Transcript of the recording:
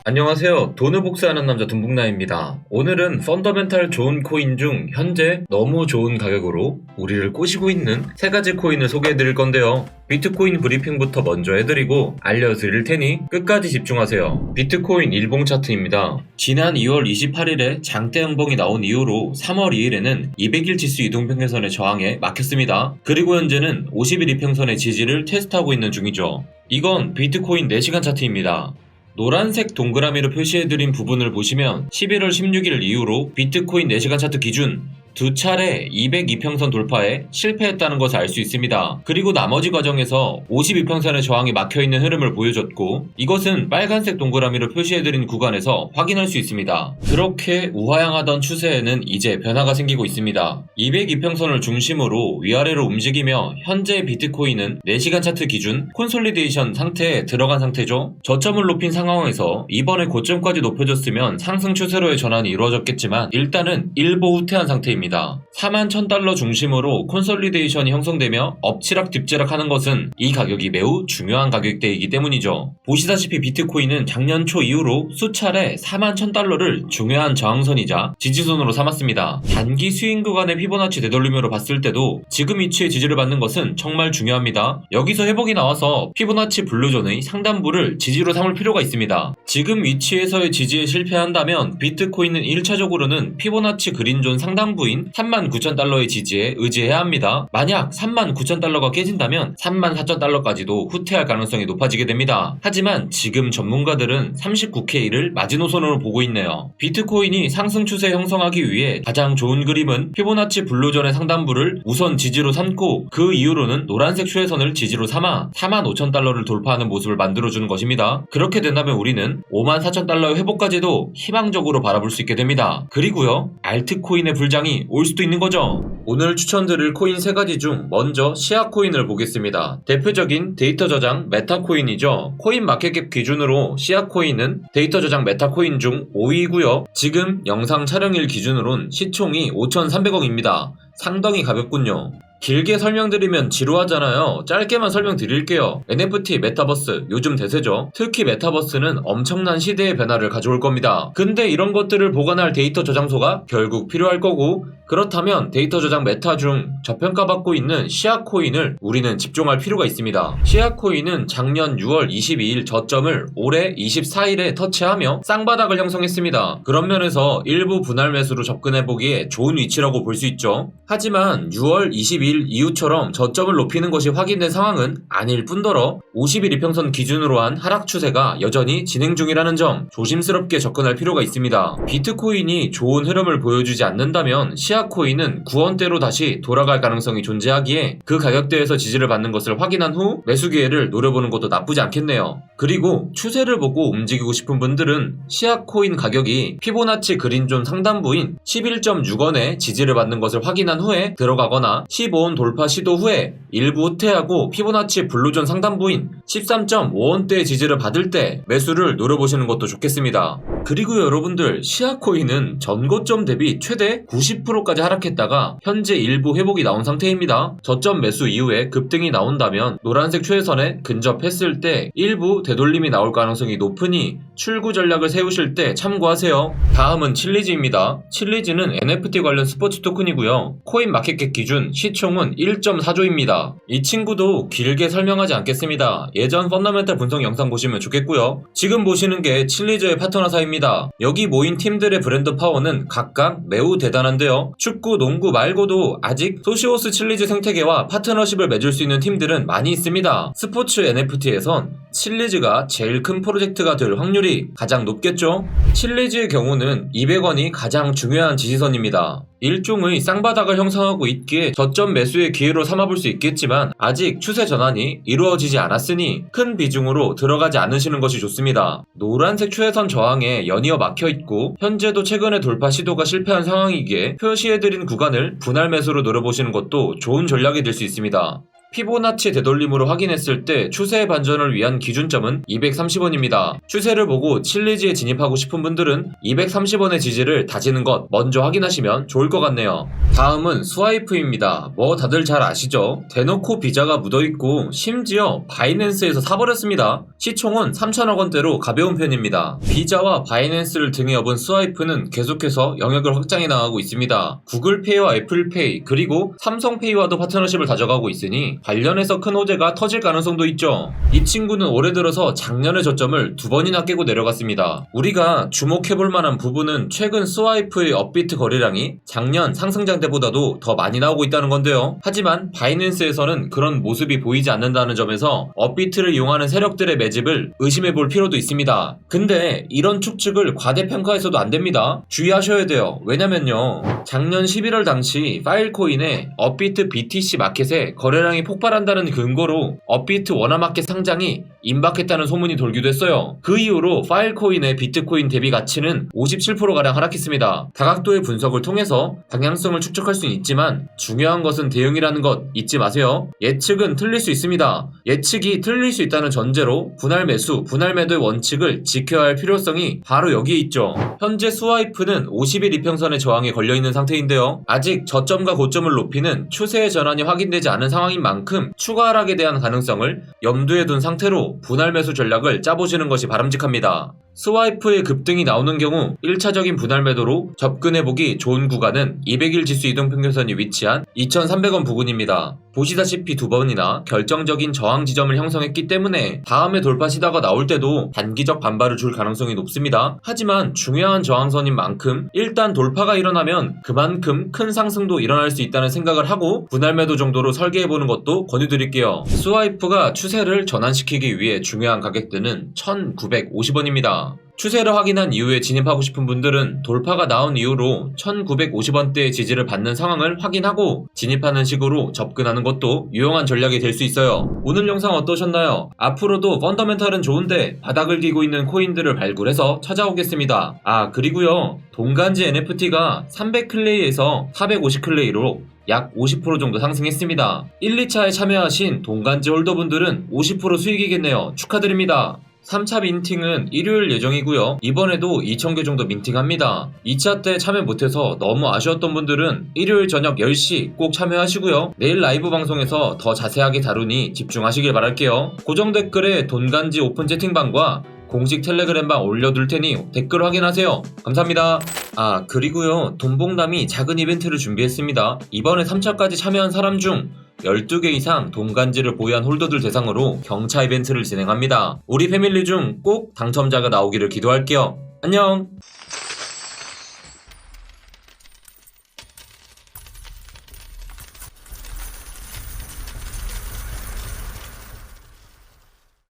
안녕하세요. 돈을 복사하는 남자 돈북나입니다. 오늘은 펀더멘탈 좋은 코인 중 현재 너무 좋은 가격으로 우리를 꼬시고 있는 3가지 코인을 소개해드릴 건데요. 비트코인 브리핑부터 먼저 해드리고 알려드릴 테니 끝까지 집중하세요. 비트코인 일봉 차트입니다. 지난 2월 28일에 장대 음봉이 나온 이후로 3월 2일에는 200일 지수 이동평균선의 저항에 막혔습니다. 그리고 현재는 50일 이평선의 지지를 테스트하고 있는 중이죠. 이건 비트코인 4시간 차트입니다. 노란색 동그라미로 표시해드린 부분을 보시면 11월 16일 이후로 비트코인 4시간 차트 기준 2차례 202평선 돌파에 실패했다는 것을 알 수 있습니다. 그리고 나머지 과정에서 52평선의 저항이 막혀있는 흐름을 보여줬고, 이것은 빨간색 동그라미로 표시해드린 구간에서 확인할 수 있습니다. 그렇게 우하향하던 추세에는 이제 변화가 생기고 있습니다. 202평선을 중심으로 위아래로 움직이며 현재 비트코인은 4시간 차트 기준 콘솔리데이션 상태에 들어간 상태죠. 저점을 높인 상황에서 이번에 고점까지 높여줬으면 상승 추세로의 전환이 이루어졌겠지만 일단은 일보 후퇴한 상태입니다. 41,000달러 중심으로 콘솔리데이션이 형성되며 엎치락 뒤치락 하는 것은 이 가격이 매우 중요한 가격대이기 때문이죠. 보시다시피 비트코인은 작년 초 이후로 수차례 41,000달러를 중요한 저항선이자 지지선으로 삼았습니다. 단기 스윙 구간의 피보나치 되돌림으로 봤을 때도 지금 위치에 지지를 받는 것은 정말 중요합니다. 여기서 회복이 나와서 피보나치 블루존의 상단부를 지지로 삼을 필요가 있습니다. 지금 위치에서의 지지에 실패한다면 비트코인은 1차적으로는 피보나치 그린존 상단부인 39,000달러의 지지에 의지해야 합니다. 만약 39,000달러가 깨진다면 34,000달러까지도 후퇴할 가능성이 높아지게 됩니다. 하지만 지금 전문가들은 39K를 마지노선으로 보고 있네요. 비트코인이 상승 추세 형성하기 위해 가장 좋은 그림은 피보나치 블루존의 상단부를 우선 지지로 삼고 그 이후로는 노란색 추세선을 지지로 삼아 45,000달러를 돌파하는 모습을 만들어주는 것입니다. 그렇게 된다면 우리는 54,000달러의 회복까지도 희망적으로 바라볼 수 있게 됩니다. 그리고요, 알트코인의 불장이 올 수도 있는 거죠. 오늘 추천드릴 코인 3가지 중 먼저 시아코인을 보겠습니다. 대표적인 데이터 저장 메타코인이죠. 코인 마켓캡 기준으로 시아코인은 데이터 저장 메타코인 중 5위고요. 지금 영상 촬영일 기준으론 시총이 5,300억입니다. 상당히 가볍군요. 길게 설명드리면 지루하잖아요. 짧게만 설명드릴게요. NFT 메타버스 요즘 대세죠. 특히 메타버스는 엄청난 시대의 변화를 가져올 겁니다. 근데 이런 것들을 보관할 데이터 저장소가 결국 필요할 거고, 그렇다면 데이터 저장 메타 중 저평가받고 있는 시아코인을 우리는 집중할 필요가 있습니다. 시아코인은 작년 6월 22일 저점을 올해 24일에 터치하며 쌍바닥을 형성했습니다. 그런 면에서 일부 분할 매수로 접근해보기에 좋은 위치라고 볼 수 있죠. 하지만 6월 22일 이후처럼 저점을 높이는 것이 확인된 상황은 아닐 뿐더러 50일 이평선 기준으로 한 하락 추세가 여전히 진행 중이라는 점 조심스럽게 접근할 필요가 있습니다. 비트코인이 좋은 흐름을 보여주지 않는다면 시아코인은 구원대로 다시 돌아갈 가능성이 존재하기에 그 가격대에서 지지를 받는 것을 확인한 후 매수 기회를 노려보는 것도 나쁘지 않겠네요. 그리고 추세를 보고 움직이고 싶은 분들은 시아코인 가격이 피보나치 그린존 상단부인 11.6원에 지지를 받는 것을 확인한 후에 들어가거나 15원 돌파 시도 후에 일부 후퇴하고 피보나치 블루존 상단부인 13.5원대의 지지를 받을 때 매수를 노려보시는 것도 좋겠습니다. 그리고 여러분들, 시아코인은 전고점 대비 최대 90%까지 하락했다가 현재 일부 회복이 나온 상태입니다. 저점 매수 이후에 급등이 나온다면 노란색 추세선에 근접했을 때 일부 되돌림이 나올 가능성이 높으니 출구 전략을 세우실 때 참고하세요. 다음은 칠리즈입니다. 칠리즈는 NFT 관련 스포츠 토큰이고요. 코인 마켓캡 기준 시총은 1.4조입니다. 이 친구도 길게 설명하지 않겠습니다. 예전 펀더멘탈 분석 영상 보시면 좋겠고요. 지금 보시는 게 칠리즈의 파트너사입니다. 여기 모인 팀들의 브랜드 파워는 각각 매우 대단한데요. 축구, 농구 말고도 아직 소시오스 칠리즈 생태계와 파트너십을 맺을 수 있는 팀들은 많이 있습니다. 스포츠 NFT에선 칠리즈가 제일 큰 프로젝트가 될 확률이 가장 높겠죠. 칠리즈의 경우는 200원이 가장 중요한 지지선입니다. 일종의 쌍바닥을 형성하고 있기에 저점 매수의 기회로 삼아볼 수 있겠지만 아직 추세 전환이 이루어지지 않았으니 큰 비중으로 들어가지 않으시는 것이 좋습니다. 노란색 추세선 저항에 연이어 막혀있고 현재도 최근에 돌파 시도가 실패한 상황이기에 표시해드린 구간을 분할 매수로 노려보시는 것도 좋은 전략이 될 수 있습니다. 피보나치 되돌림으로 확인했을 때 추세의 반전을 위한 기준점은 230원입니다. 추세를 보고 칠리지에 진입하고 싶은 분들은 230원의 지지를 다지는 것 먼저 확인하시면 좋을 것 같네요. 다음은 스와이프입니다. 뭐 다들 잘 아시죠? 대놓고 비자가 묻어있고 심지어 바이낸스에서 사버렸습니다. 시총은 3천억원대로 가벼운 편입니다. 비자와 바이낸스를 등에 업은 스와이프는 계속해서 영역을 확장해 나가고 있습니다. 구글페이와 애플페이 그리고 삼성페이와도 파트너십을 다져가고 있으니 관련해서 큰 호재가 터질 가능성도 있죠. 이 친구는 올해 들어서 작년의 저점을 2번이나 깨고 내려갔습니다. 우리가 주목해볼 만한 부분은 최근 스와이프의 업비트 거래량이 작년 상승장 때보다도 더 많이 나오고 있다는 건데요. 하지만 바이낸스에서는 그런 모습이 보이지 않는다는 점에서 업비트를 이용하는 세력들의 매집을 의심해볼 필요도 있습니다. 근데 이런 추측을 과대평가해서도 안됩니다. 주의하셔야 돼요. 왜냐면요, 작년 11월 당시 파일코인의 업비트 BTC 마켓에 거래량이 폭발한다는 근거로 업비트 원화마켓 상장이 임박했다는 소문이 돌기도 했어요. 그 이후로 파일코인의 비트코인 대비 가치는 57%가량 하락했습니다. 다각도의 분석을 통해서 방향성을 추측할 수는 있지만 중요한 것은 대응이라는 것 잊지 마세요. 예측은 틀릴 수 있습니다. 예측이 틀릴 수 있다는 전제로 분할 매수, 분할 매도의 원칙을 지켜야 할 필요성이 바로 여기에 있죠. 현재 스와이프는 50일 이평선의 저항에 걸려있는 상태인데요. 아직 저점과 고점을 높이는 추세의 전환이 확인되지 않은 상황인 만큼 추가 하락에 대한 가능성을 염두에 둔 상태로 분할 매수 전략을 짜보시는 것이 바람직합니다. 스와이프의 급등이 나오는 경우 1차적인 분할 매도로 접근해보기 좋은 구간은 200일 지수 이동평균선이 위치한 2,300원 부근입니다. 보시다시피 2번이나 결정적인 저항 지점을 형성했기 때문에 다음에 돌파 시다가 나올 때도 단기적 반발을 줄 가능성이 높습니다. 하지만 중요한 저항선인 만큼 일단 돌파가 일어나면 그만큼 큰 상승도 일어날 수 있다는 생각을 하고 분할 매도 정도로 설계해보는 것도 권유드릴게요. 스와이프가 추세를 전환시키기 위해 중요한 가격대는 1,950원입니다. 추세를 확인한 이후에 진입하고 싶은 분들은 돌파가 나온 이후로 1950원대의 지지를 받는 상황을 확인하고 진입하는 식으로 접근하는 것도 유용한 전략이 될 수 있어요. 오늘 영상 어떠셨나요? 앞으로도 펀더멘털은 좋은데 바닥을 기고 있는 코인들을 발굴해서 찾아오겠습니다. 그리고요, 동간지 NFT가 300클레이에서 450클레이로 약 50% 정도 상승했습니다. 1, 2차에 참여하신 동간지 홀더분들은 50% 수익이겠네요. 축하드립니다. 3차 민팅은 일요일 예정이고요. 이번에도 2,000개 정도 민팅합니다. 2차 때 참여 못해서 너무 아쉬웠던 분들은 일요일 저녁 10시 꼭 참여하시고요. 내일 라이브 방송에서 더 자세하게 다루니 집중하시길 바랄게요. 고정 댓글에 돈간지 오픈 채팅방과 공식 텔레그램방 올려둘 테니 댓글 확인하세요. 감사합니다. 그리고요, 돈봉남이 작은 이벤트를 준비했습니다. 이번에 3차까지 참여한 사람 중 12개 이상 돈간지를 보유한 홀더들 대상으로 경차 이벤트를 진행합니다. 우리 패밀리 중 꼭 당첨자가 나오기를 기도할게요. 안녕!